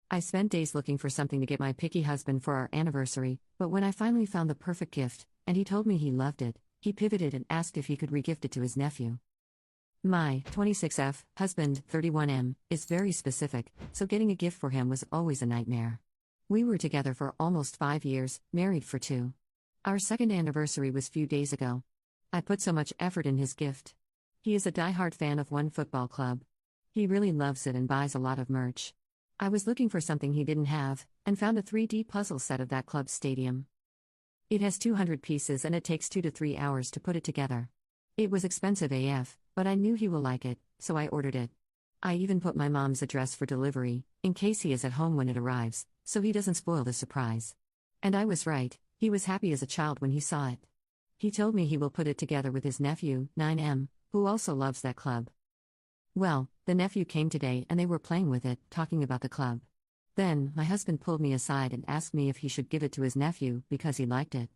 I spent days looking for something to get my picky husband for our anniversary, but when I finally found the perfect gift, and he told me he loved it, he pivoted and asked if he could regift it to his nephew. My 26F husband, 31M, is very specific, so getting a gift for him was always a nightmare. We were together for almost 5 years, married for 2. Our second anniversary was few days ago. I put so much effort in his gift. He is a diehard fan of one football club. He really loves it and buys a lot of merch. I was looking for something he didn't have, and found a 3D puzzle set of that club's stadium. It has 200 pieces and it takes 2 to 3 hours to put it together. It was expensive AF, but I knew he will like it, so I ordered it. I even put my mom's address for delivery, in case he is at home when it arrives, so he doesn't spoil the surprise. And I was right, he was happy as a child when he saw it. He told me he will put it together with his nephew, 9M, who also loves that club. Well, the nephew came today and they were playing with it, talking about the club. Then, my husband pulled me aside and asked me if he should give it to his nephew because he liked it.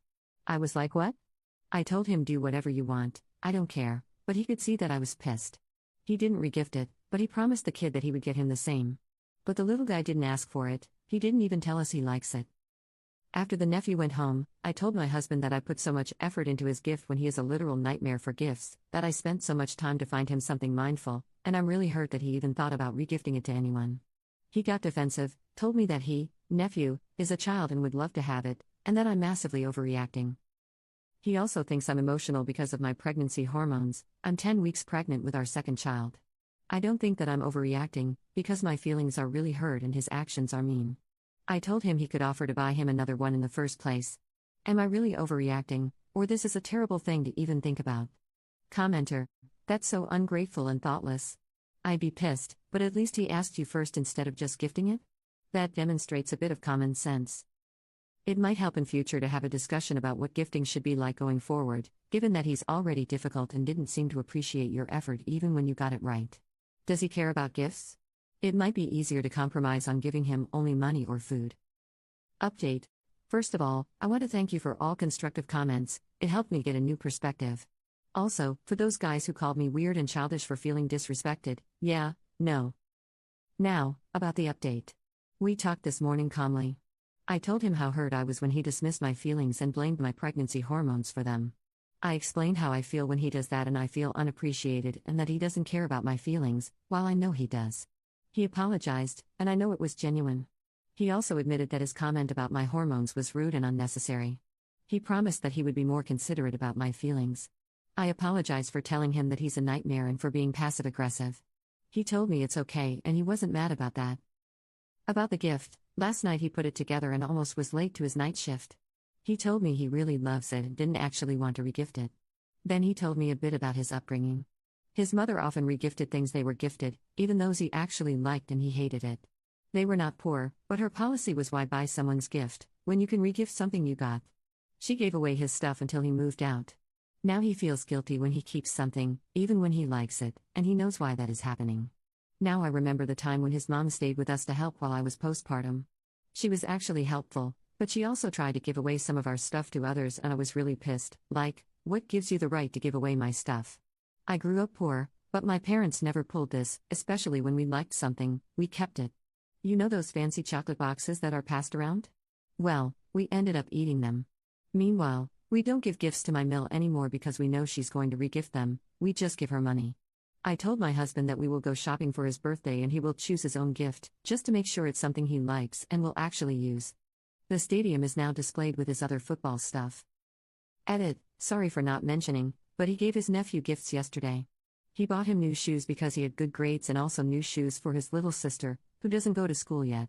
I was like, what? I told him, do whatever you want, I don't care, but he could see that I was pissed. He didn't regift it, but he promised the kid that he would get him the same. But the little guy didn't ask for it, he didn't even tell us he likes it. After the nephew went home, I told my husband that I put so much effort into his gift when he is a literal nightmare for gifts, that I spent so much time to find him something mindful, and I'm really hurt that he even thought about regifting it to anyone. He got defensive, told me that he, nephew, is a child and would love to have it, and that I'm massively overreacting. He also thinks I'm emotional because of my pregnancy hormones. I'm 10 weeks pregnant with our second child. I don't think that I'm overreacting, because my feelings are really hurt and his actions are mean. I told him he could offer to buy him another one in the first place. Am I really overreacting, or this is a terrible thing to even think about? Commenter: that's so ungrateful and thoughtless. I'd be pissed, but at least he asked you first instead of just gifting it? That demonstrates a bit of common sense. It might help in future to have a discussion about what gifting should be like going forward, given that he's already difficult and didn't seem to appreciate your effort even when you got it right. Does he care about gifts? It might be easier to compromise on giving him only money or food. Update. First of all, I want to thank you for all constructive comments, it helped me get a new perspective. Also, for those guys who called me weird and childish for feeling disrespected, yeah, no. Now, about the update. We talked this morning calmly. I told him how hurt I was when he dismissed my feelings and blamed my pregnancy hormones for them. I explained how I feel when he does that and I feel unappreciated and that he doesn't care about my feelings, while I know he does. He apologized, and I know it was genuine. He also admitted that his comment about my hormones was rude and unnecessary. He promised that he would be more considerate about my feelings. I apologized for telling him that he's a nightmare and for being passive-aggressive. He told me it's okay and he wasn't mad about that. About the gift, last night he put it together and almost was late to his night shift. He told me he really loves it and didn't actually want to regift it. Then he told me a bit about his upbringing. His mother often regifted things they were gifted, even those he actually liked, and he hated it. They were not poor, but her policy was, why buy someone's gift when you can regift something you got? She gave away his stuff until he moved out. Now he feels guilty when he keeps something, even when he likes it, and he knows why that is happening. Now I remember the time when his mom stayed with us to help while I was postpartum. She was actually helpful, but she also tried to give away some of our stuff to others and I was really pissed, like, what gives you the right to give away my stuff? I grew up poor, but my parents never pulled this, especially when we liked something, we kept it. You know those fancy chocolate boxes that are passed around? Well, we ended up eating them. Meanwhile, we don't give gifts to my Mill anymore because we know she's going to regift them, we just give her money. I told my husband that we will go shopping for his birthday and he will choose his own gift, just to make sure it's something he likes and will actually use. The stadium is now displayed with his other football stuff. Edit, sorry for not mentioning, but he gave his nephew gifts yesterday. He bought him new shoes because he had good grades and also new shoes for his little sister, who doesn't go to school yet.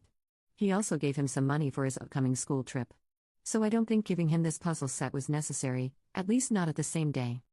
He also gave him some money for his upcoming school trip. So I don't think giving him this puzzle set was necessary, at least not at the same day.